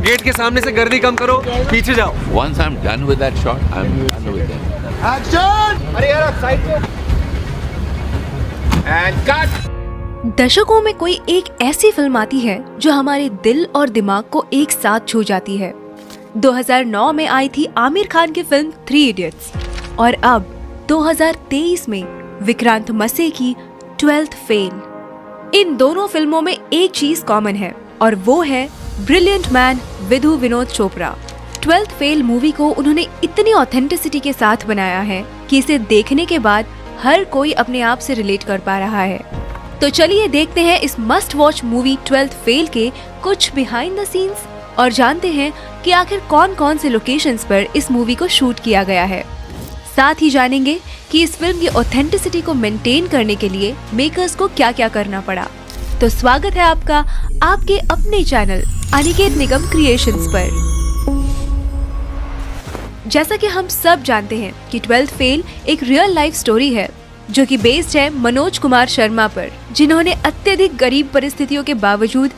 Gate के सामने से गर्दी कम करो, पीछे जाओ। Once I'm done with that shot, I'm done with them. Action! अरे यार साइड पे। And cut. दशकों में कोई एक ऐसी फिल्म आती है जो हमारे दिल और दिमाग को एक साथ छू जाती है। 2009 में आई थी आमिर खान की फिल्म 3 इडियट्स और अब 2023 में विक्रांत मसे की 12th फेल। इन दोनों फिल्मों में एक चीज कॉमन है और वो है brilliant man Vidhu Vinod Chopra. 12th fail movie को उन्होंने इतनी ऑथेंटिसिटी के साथ बनाया है कि इसे देखने के बाद हर कोई अपने आप से रिलेट कर पा रहा है। तो चलिए देखते हैं इस must watch movie 12th fail के कुछ बिहाइंड द सीन्स और जानते हैं कि आखिर कौन कौन से लोकेशंस पर इस मूवी को शूट किया गया है। साथ ही जानेंगे कि इस फिल्म की ऑथेंटिसिटी को मेंटेन करने के लिए मेकर्स को क्या क्या करना पड़ा। तो स्वागत है आपका आपके अपने चैनल अनिकेत निगम क्रिएशंस पर। जैसा कि हम सब जानते हैं कि 12th फेल एक रियल लाइफ स्टोरी है जो कि बेस्ड है मनोज कुमार शर्मा पर, जिन्होंने अत्यधिक गरीब परिस्थितियों के बावजूद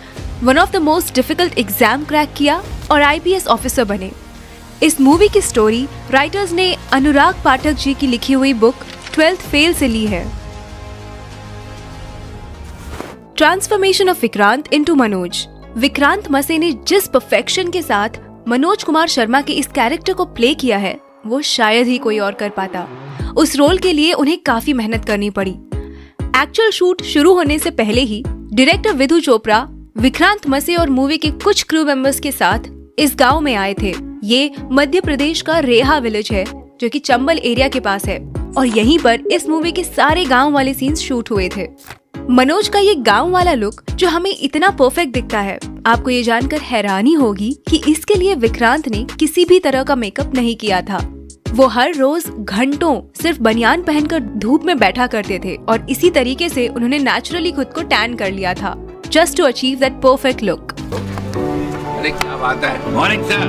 one of the most difficult exam crack किया और IPS ऑफिसर बने। इस मूवी की स्टोरी राइटर्स ने अनुराग पाठक जी की लिखी हुई बुक 12th फेल से ली है। Transformation of Vikrant into Manoj. Vikrant मसे ने जिस परफेक्शन के साथ मनोज कुमार शर्मा के इस कैरेक्टर को प्ले किया है वो शायद ही कोई और कर पाता। उस रोल के लिए उन्हें काफी मेहनत करनी पड़ी। एक्चुअल शूट शुरू होने से पहले ही डायरेक्टर विधु चोपड़ा विक्रांत मसे और मूवी के कुछ क्रू मेंबर्स के साथ इस गांव में आए थे। ये मध्य प्रदेश का रेहा विलेज है जो कि चंबल एरिया के पास है और यहीं पर इस मूवी के सारे गांव वाले सीन्स शूट हुए थे। मनोज का ये गांव वाला लुक जो हमें इतना परफेक्ट दिखता है, आपको ये जानकर हैरानी होगी कि इसके लिए विक्रांत ने किसी भी तरह का मेकअप नहीं किया था। वो हर रोज घंटों सिर्फ बनियान पहनकर धूप में बैठा करते थे और इसी तरीके से उन्होंने नेचुरली खुद को टैन कर लिया था just to achieve that perfect look. अरे क्या बात है? Morning sir.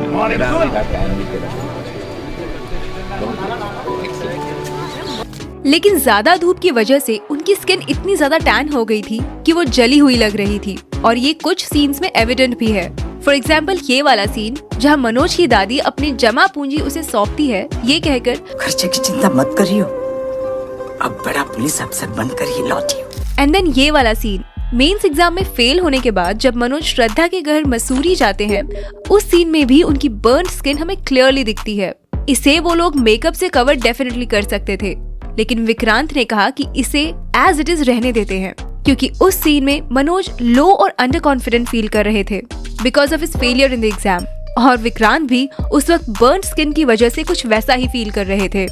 लेकिन ज्यादा धूप की वजह से उनकी स्किन इतनी ज्यादा टैन हो गई थी कि वो जली हुई लग रही थी और ये कुछ सीन्स में एविडेंट भी है। फॉर एग्जाम्पल ये वाला सीन जहाँ मनोज की दादी अपनी जमा पूंजी उसे सौंपती है ये कहकर, खर्चे की चिंता मत करियो, अब बड़ा पुलिस अफसर बनकर ही लौटियो। एंड देन ये वाला सीन मेंस एग्जाम में फेल होने के बाद जब मनोज श्रद्धा के घर मसूरी जाते हैं, उस सीन में भी उनकी बर्न स्किन हमें क्लियरली दिखती है। इसे वो लोग मेकअप से कवर डेफिनेटली कर सकते थे, लेकिन विक्रांत ने कहा कि इसे एज इट इज रहने देते हैं क्योंकि उस सीन में मनोज लो और अंडर कॉन्फिडेंट फील कर रहे थे because of his failure in the exam और विक्रांत भी उस वक्त बर्न स्किन की वजह से कुछ वैसा ही फील कर रहे थे।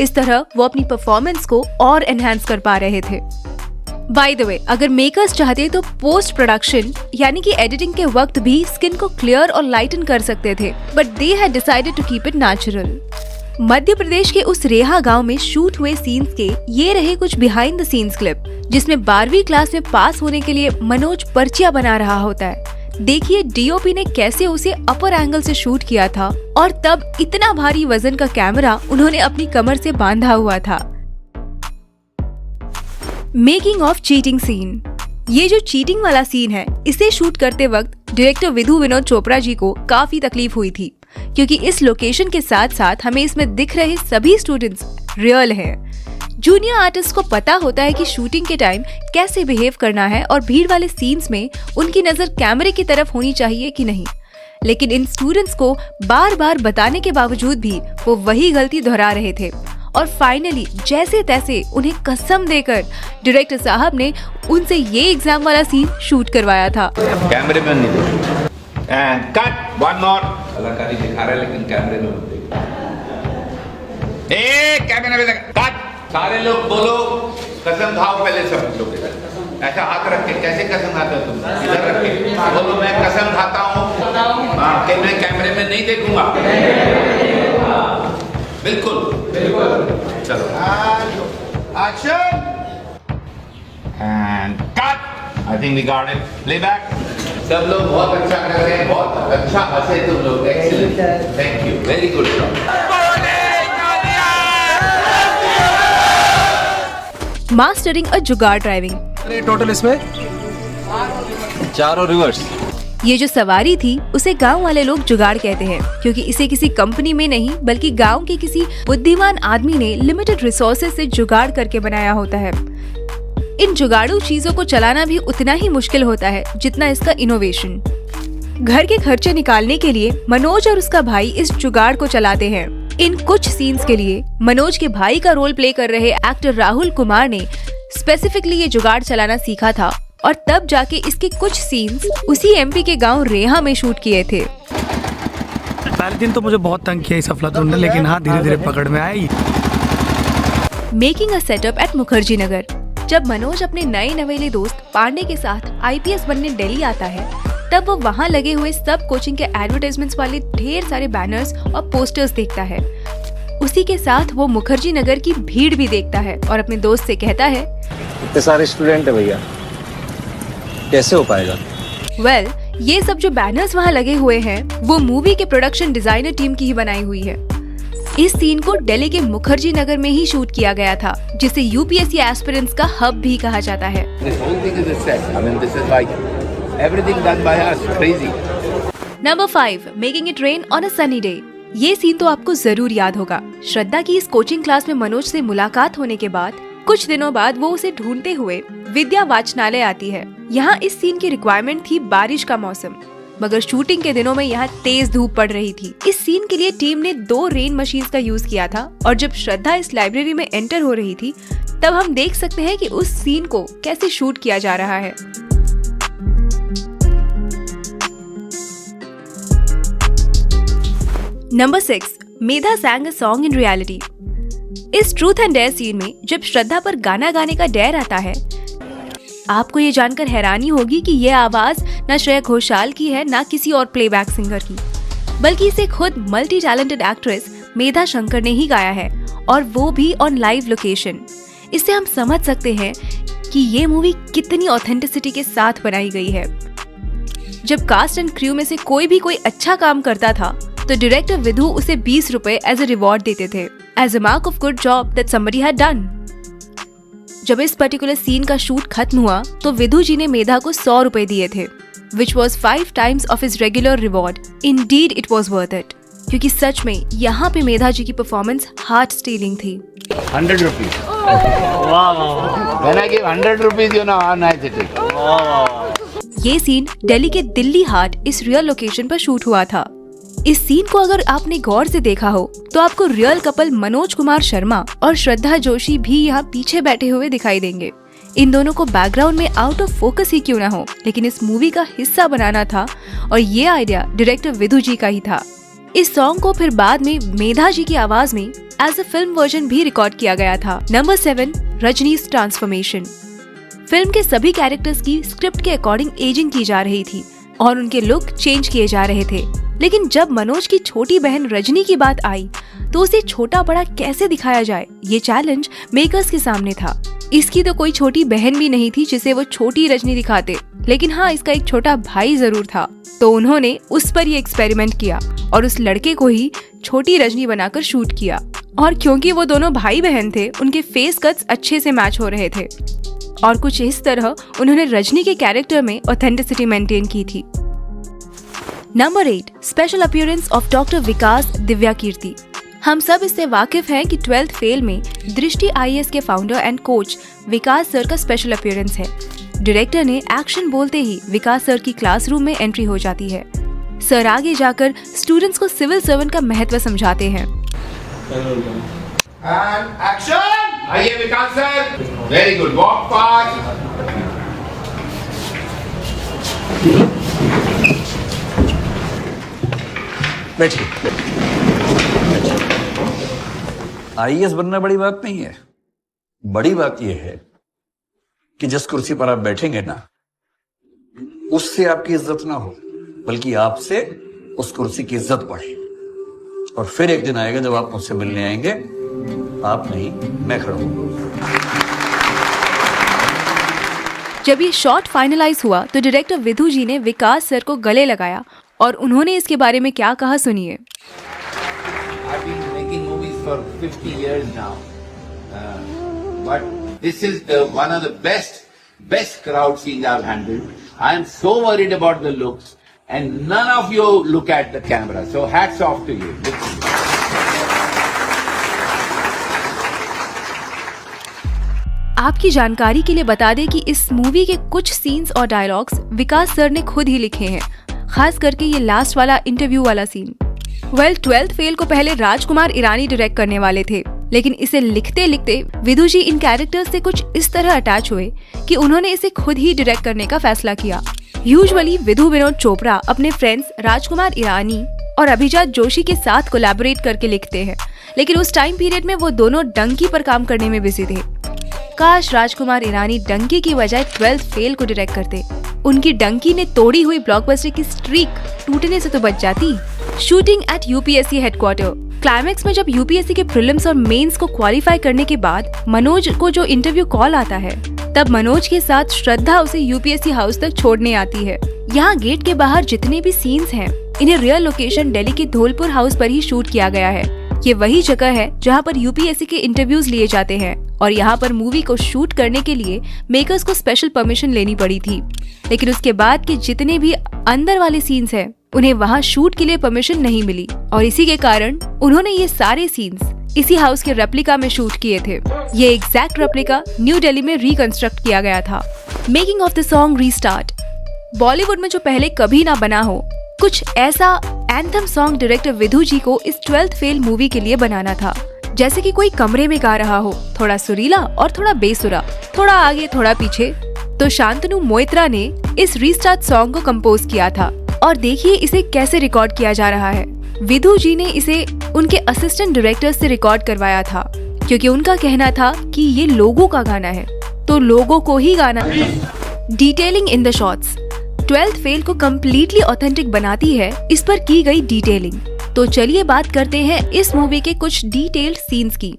इस तरह वो अपनी परफॉर्मेंस को और एनहांस कर पा रहे थे। बाय द वे, अगर मेकर्स चाहते तो पोस्ट प्रोडक्शन यानी कि एडिटिंग के वक्त भी स्किन को क्लियर और लाइटन कर सकते थे, but they had decided to keep it natural. Madhya Pradesh के उस रेहा गांव में शूट हुए सीन्स के ये रहे कुछ बिहाइंड द सीन्स क्लिप जिसमें 12वीं क्लास में पास होने के लिए मनोज पर्चियां बना रहा होता है। देखिए DOP ने कैसे उसे अपर एंगल से शूट किया था और तब इतना भारी वजन का कैमरा उन्होंने अपनी कमर से बांधा हुआ था। Making of cheating scene. ये जो चीटिंग वाला सीन है इसे शूट करते वक्त डायरेक्टर विधु विनोद चोपड़ा जी को काफी तकलीफ हुई थी क्योंकि इस लोकेशन के साथ साथ हमें इसमें दिख रहे सभी स्टूडेंट्स रियल हैं। जूनियर आर्टिस्ट को पता होता है कि शूटिंग के टाइम कैसे बिहेव करना है और भीड़ वाले सीन्स में उनकी नजर कैमरे की तरफ होनी चाहिए कि नहीं, लेकिन इन स्टूडेंट्स को बार बार बताने के बावजूद भी वो वही गलती दोहरा रहे थे और फाइनली जैसे तैसे उन्हें कसम देकर डायरेक्टर साहब ने उनसे ये एग्जाम वाला सीन शूट करवाया था। कैमरे में नहीं देखो। And cut. One more. कलाकारी दिखा रहा है लेकिन कैमरे में मत देखो। कैमरे में कट। सारे लोग बोलो कसम खाओ पहले सब लोग ऐसा हाथ रख के। कैसे कसम खाते हो तुम? इधर रख के बोलो मैं कसम खाता हूँ कि मैं कैमरे में नहीं देखूंगा। बिल्कुल बिल्कुल। चलो action and cut. I think we got it. Playback. सब लोग बहुत अच्छा कर रहे हैं, बहुत अच्छा हंसे तुम लोग। Excellent, thank you, very good job. Mastering a jugaad driving. Total इसमें 4 और रिवर्स। ये जो सवारी थी उसे गांव वाले लोग जुगाड़ कहते हैं, क्योंकि इसे किसी कंपनी में नहीं बल्कि गांव के किसी बुद्धिमान आदमी ने लिमिटेड रिसोर्सेज से जुगाड़ करके बनाया होता है। इन जुगाड़ू चीजों को चलाना भी उतना ही मुश्किल होता है जितना इसका इनोवेशन। घर के खर्चे निकालने के लिए मनोज और उसका भाई इस जुगाड़ को चलाते हैं। इन कुछ सीन्स के लिए मनोज के भाई का रोल प्ले कर रहे एक्टर राहुल कुमार ने स्पेसिफिकली ये जुगाड़ चलाना सीखा था और तब जाके इसके कुछ सीन्स उसी एमपी के गांव रेहा में शूट किए थे। पहले दिन तो मुझे बहुत तंग किया इस अफलातून ने, लेकिन हाँ धीरे धीरे पकड़ में आई। Making a setup at Mukherjee Nagar. जब मनोज अपने नए नवेले दोस्त पांडे के साथ आईपीएस बनने दिल्ली आता है, तब वो वहाँ लगे हुए सब कोचिंग के एडवर्टाइजमेंट्स वाले ढेर सारे बैनर्स और पोस्टर्स देखता है। उसी के साथ वो मुखर्जी नगर की भीड़ भी देखता है और अपने दोस्त से कहता है, इतने सारे स्टूडेंट है भैया, कैसे हो पाएगा? वेल, ये सब जो बैनर्स वहाँ लगे हुए हैं वो मूवी के प्रोडक्शन डिजाइनर टीम की ही बनाई हुई है। इस सीन को दिल्ली के मुखर्जी नगर में ही शूट किया गया था, जिसे यूपीएससी एस्पिरेंट्स का हब भी कहा जाता है। Number 5, making it rain on a sunny day. ये सीन तो आपको जरूर याद होगा। श्रद्धा की इस कोचिंग क्लास में मनोज से मुलाकात होने के बाद कुछ दिनों बाद वो उसे ढूंढते हुए विद्या वाचनालय आती है। यहाँ इस सीन की रिक्वायरमेंट थी बारिश का मौसम, मगर शूटिंग के दिनों में यहाँ तेज धूप पड़ रही थी। इस सीन के लिए टीम ने 2 रेन मशीन्स का यूज किया था और जब श्रद्धा इस लाइब्रेरी में एंटर हो रही थी तब हम देख सकते हैं कि उस सीन को कैसे शूट किया जा रहा है। Number 6, Medha sang a song in reality। इस ट्रूथ एंड डेयर सीन में जब श्रद्धा पर गाना गाने का डेयर आता है, आपको ये जानकर हैरानी होगी कि ये आवाज न श्रेया घोषाल की है न किसी और प्लेबैक सिंगर की, बल्कि इसे खुद मल्टी टैलेंटेड एक्ट्रेस मेधा शंकर ने ही गाया है, और वो भी ऑन लाइव लोकेशन। इससे हम समझ सकते हैं कि ये मूवी कितनी ऑथेंटिसिटी के साथ बनाई गई है। जब कास्ट एंड क्रू में से कोई अच्छा काम करता था तो डायरेक्टर विधु उसे 20 रुपए एज अ रिवॉर्ड देते थे, as a mark of good job that somebody had done. जब इस पर्टिकुलर सीन का शूट खत्म हुआ तो विधु जी ने मेधा को 100 रुपए दिए थे, which was 5 times of his regular reward. Indeed, it was worth it. क्योंकि सच में यहाँ पे मेधा जी की परफॉर्मेंस हार्ट स्टीलिंग थी। 100 rupees. When I give 100 rupees, you know how nice it is. ये सीन दिल्ली के दिल्ली हाट इस रियल लोकेशन पर शूट हुआ था। इस सीन को अगर आपने गौर से देखा हो तो आपको रियल कपल मनोज कुमार शर्मा और श्रद्धा जोशी भी यहाँ पीछे बैठे हुए दिखाई देंगे। इन दोनों को बैकग्राउंड में आउट ऑफ फोकस ही क्यों ना हो, लेकिन इस मूवी का हिस्सा बनाना था और ये आइडिया डायरेक्टर विधु जी का ही था। इस सॉन्ग को फिर बाद में मेधा जी की आवाज में एज अ फिल्म वर्जन भी रिकॉर्ड किया गया था। Number 7, रजनी's transformation. फिल्म के सभी कैरेक्टर्स की स्क्रिप्ट के अकॉर्डिंग एजिंग की जा रही थी और उनके लुक चेंज किए जा रहे थे, लेकिन जब मनोज की छोटी बहन रजनी की बात आई तो उसे छोटा बड़ा कैसे दिखाया जाए, ये चैलेंज मेकर्स के सामने था। इसकी तो कोई छोटी बहन भी नहीं थी जिसे वो छोटी रजनी दिखाते, लेकिन हाँ इसका एक छोटा भाई जरूर था, तो उन्होंने उस पर ये एक्सपेरिमेंट किया और उस लड़के को ही छोटी रजनी बनाकर शूट किया। और क्योंकि वो दोनों भाई बहन थे, उनके फेस कट्स अच्छे से मैच हो रहे थे और कुछ इस तरह उन्होंने रजनी के कैरेक्टर में ऑथेंटिसिटी मेंटेन की थी। Number 8, special appearance of doctor Vikas Divyakirti. हम सब इससे वाकिफ हैं कि 12th फेल में दृष्टि आईएएस के founder and coach Vikas sir का स्पेशल अपीयरेंस है। डायरेक्टर ने एक्शन बोलते ही विकास सर की क्लासरूम में एंट्री हो जाती है। सर आगे जाकर स्टूडेंट्स को सिविल सर्वेंट का महत्व समझाते हैं। आइए Vikas sir, very good, walk fast. बैठिए। आईएएस बनना बड़ी बात नहीं है, बड़ी बात यह है कि जिस कुर्सी पर आप बैठेंगे ना, उससे आपकी इज्जत ना हो, बल्कि आपसे उस कुर्सी की इज्जत बढ़े। और फिर एक दिन आएगा जब आप मुझसे मिलने आएंगे, आप नहीं मैं खड़ा हूंगा। जब ये शॉट फाइनलाइज हुआ तो डायरेक्टर विधु जी ने विकास सर को गले लगाया और उन्होंने इसके बारे में क्या कहा, सुनिए। I've been making movies for 50 years now, but this is one of the best crowd scenes I've handled. I am so worried about the looks and none of you look at the camera. So hats off to you. आपकी जानकारी के लिए बता दें कि इस movie के कुछ सीन्स और डायलॉग्स विकास सर ने खुद ही लिखे हैं, खास करके ये लास्ट वाला इंटरव्यू वाला सीन। 12th फेल को पहले राजकुमार ईरानी डायरेक्ट करने वाले थे, लेकिन इसे लिखते लिखते विधु जी इन कैरेक्टर्स से कुछ इस तरह अटैच हुए कि उन्होंने इसे खुद ही डायरेक्ट करने का फैसला किया। यूजुअली विधु विनोद चोपड़ा अपने फ्रेंड्स राजकुमार ईरानी और अभिजात जोशी के साथ कोलैबोरेट करके लिखते हैं, लेकिन उस टाइम पीरियड में वो दोनों डंकी पर काम करने में बिजी थे। काश राजकुमार ईरानी डंकी की बजाय 12th फेल को डायरेक्ट करते। उनकी डंकी ने तोड़ी हुई ब्लॉकबस्टर की स्ट्रीक टूटने से तो बच जाती। Shooting at UPSC headquarter. Climax में जब यूपीएससी के प्रीलिम्स और मेंस को क्वालिफाई करने के बाद मनोज को जो इंटरव्यू कॉल आता है, तब मनोज के साथ श्रद्धा उसे यूपीएससी हाउस तक छोड़ने आती है। यहाँ गेट के बाहर जितने भी सीन्स हैं, इन्हें रियल लोकेशन दिल्ली के धौलपुर हाउस पर ही शूट किया गया है। ये वही जगह है जहाँ पर यूपीएससी के इंटरव्यूज लिए जाते हैं और यहाँ पर मूवी को शूट करने के लिए मेकर्स को स्पेशल परमिशन लेनी पड़ी थी। लेकिन उसके बाद के जितने भी अंदर वाले सीन्स हैं, उन्हें वहाँ शूट के लिए परमिशन नहीं मिली और इसी के कारण उन्होंने ये सारे सीन्स इसी हाउस के रेप्लिका में शूट किए थे। ये एग्जैक्ट रेप्लिका न्यू दिल्ली में रिकंस्ट्रक्ट किया गया था। Making of the song restart. Bollywood में जो पहले कभी ना बना हो, कुछ ऐसा एंथम सॉन्ग डायरेक्टर विधु जी को इस 12th फेल मूवी के लिए बनाना था। जैसे कि कोई कमरे में गा रहा हो, थोड़ा सुरीला और थोड़ा बेसुरा, थोड़ा आगे थोड़ा पीछे। तो शांतनु मोइत्रा ने इस रीस्टार्ट सॉन्ग को कंपोज किया था और देखिए इसे कैसे रिकॉर्ड किया जा रहा है। विधु जी ने इसे उनके असिस्टेंट डायरेक्टर से रिकॉर्ड करवाया था, क्योंकि उनका कहना था कि ये लोगों का गाना है, तो लोगों को ही गाना है। Detailing in the shots. 12th fail को कम्प्लीटली ऑथेंटिक बनाती है इस पर की गई डिटेलिंग। तो चलिए बात करते हैं इस मूवी के कुछ डिटेल्ड सीन्स की।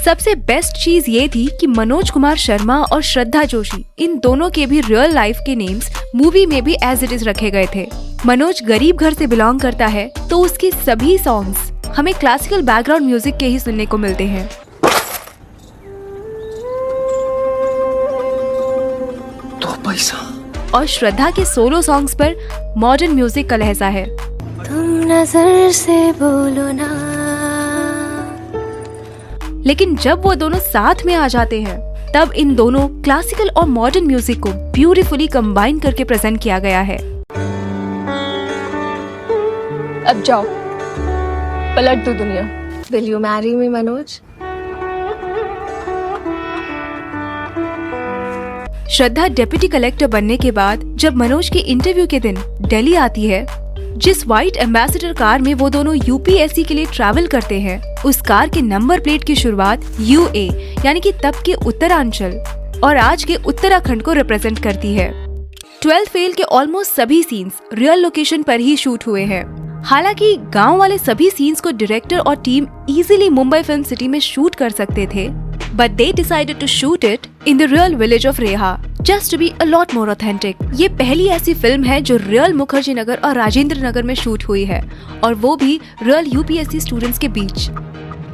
सबसे बेस्ट चीज ये थी कि मनोज कुमार शर्मा और श्रद्धा जोशी, इन दोनों के भी रियल लाइफ के नेम्स मूवी में भी एज इट इज रखे गए थे। मनोज गरीब घर से बिलोंग करता है, तो उसके सभी सॉन्ग्स हमें क्लासिकल बैकग्राउंड म्यूजिक के ही सुनने को मिलते हैं। तो पैसा और श्रद्धा के सोलो सॉन्ग्स पर मॉडर्न म्यूजिक का लहजा है। तुम नजर से बोलो ना। लेकिन जब वो दोनों साथ में आ जाते हैं, तब इन दोनों क्लासिकल और मॉडर्न म्यूजिक को ब्यूटीफुली कंबाइन करके प्रेजेंट किया गया है। अब जाओ, पलट दो दुनिया। Will you marry me, Manoj? Shraddha deputy collector बनने के बाद जब मनोज के इंटरव्यू के दिन दिल्ली आती है, जिस व्हाइट एम्बेसडर कार में वो दोनों यूपीएससी के लिए ट्रैवल करते हैं, उस कार के नंबर प्लेट की शुरुआत यूए यानी कि तब के उत्तरांचल और आज के उत्तराखंड को रिप्रेजेंट करती है। 12th फेल के ऑलमोस्ट सभी सीन्स रियल लोकेशन पर ही शूट हुए हैं। हालांकि गांव वाले सभी सीन्स को डायरेक्टर और team easily Mumbai film city में शूट कर सकते थे, but they decided to shoot it in the real village of Reha, just to be a lot more authentic. ये पहली ऐसी फिल्म है जो रियल मुखर्जी नगर और राजेंद्र नगर में शूट हुई है, और वो भी रियल यूपीएससी स्टूडेंट्स के बीच।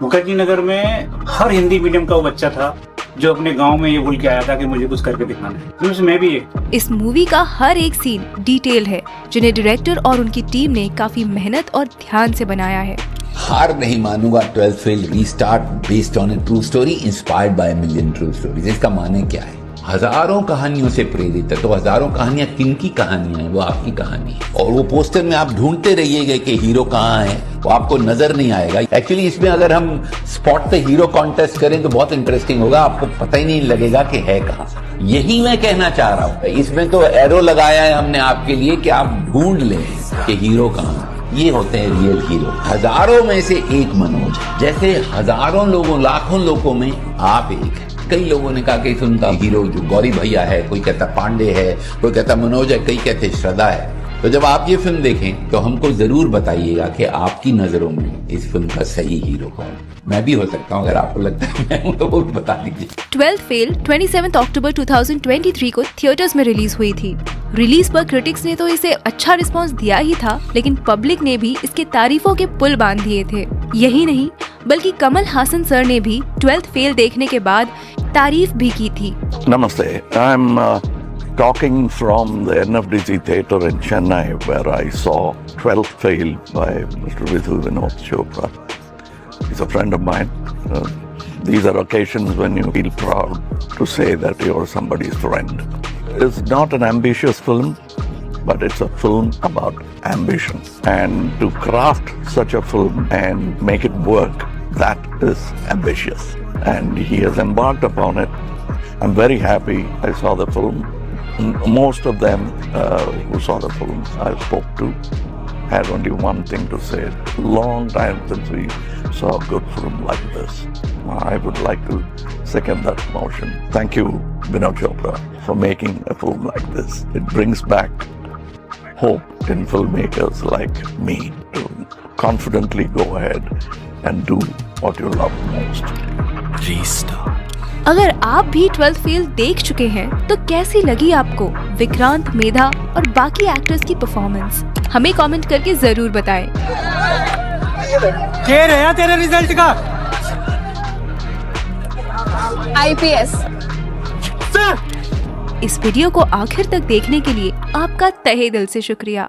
मुखर्जी नगर में हर हिंदी मीडियम का वो बच्चा था जो अपने गांव में ये बोल के आया था कि मुझे कुछ करके दिखाना है, उसमें भी एक। इस मूवी का हर एक सीन डिटेल है, जिन्हें डायरेक्टर और उनकी टीम ने काफी मेहनत और ध्यान से बनाया है। हार नहीं मानूंगा 12th fail restart based on A true story inspired by million true stories. इसका माने क्या है? हजारों कहानियों से प्रेरित है, तो हजारों कहानियां किनकी कहानियां हैं? वो आपकी कहानी है। और वो पोस्टर में आप ढूंढते रहिएगा कि हीरो कहाँ है, वो आपको नजर नहीं आएगा। एक्चुअली इसमें अगर हम स्पॉट पे हीरो कॉन्टेस्ट करें तो बहुत इंटरेस्टिंग होगा, आपको पता ही नहीं लगेगा कि है कहाँ। यही मैं कहना चाह रहा हूँ। इसमें तो एरो लगाया है हमने आपके लिए कि आप ढूंढ लें कि हीरो कहाँ है। ये होते हैं रियल हीरो। हजारों में से एक मनोज, जैसे हजारों लोगों लाखों लोगों में आप एक है। कई लोगों ने कहा कि उनका हीरो जो गौरी भैया है, कोई कहता पांडे है, कोई कहता मनोज है, कई कहते श्रद्धा है। तो जब आप ये फिल्म देखें तो हमको जरूर बताइएगा कि आपकी नजरों में इस फिल्म का सही हीरो कौन। मैं भी हो सकता हूँ, अगर आपको लगता है मैं हूँ तो वो भी बता दीजिए। 12th फेल 27 अक्टूबर 2023 को थिएटर्स में रिलीज हुई थी। रिलीज पर क्रिटिक्स ने तो इसे अच्छा रिस्पांस दिया ही था, लेकिन पब्लिक ने भी इसके तारीफों के पुल बांध दिए थे। यही नहीं, बल्कि कमल हासन सर ने भी 12th फेल देखने के बाद तारीफ भी की थी। नमस्ते, I am talking from the NFDC theatre in Chennai, where I saw 12th Fail by Mr. Vidhu Vinod Chopra. He's a friend of mine. These are occasions when you feel proud to say that you're somebody's friend. It's not an ambitious film, but it's a film about ambition. And to craft such a film and make it work, that is ambitious. And he has embarked upon it. I'm very happy I saw the film. Most of them who saw the film I spoke to had only one thing to say. Long time since we saw a good film like this. I would like to second that motion. Thank you, Vinod Chopra, for making a film like this. It brings back hope in filmmakers like me to confidently go ahead and do what you love most. Restart. अगर आप भी 12th fail देख चुके हैं तो कैसी लगी आपको विक्रांत, मेधा और बाकी एक्टर्स की परफॉर्मेंस? हमें कमेंट करके जरूर बताएं। क्या रहा तेरे रिजल्ट का? IPS। इस वीडियो को आखिर तक देखने के लिए आपका तहे दिल से शुक्रिया।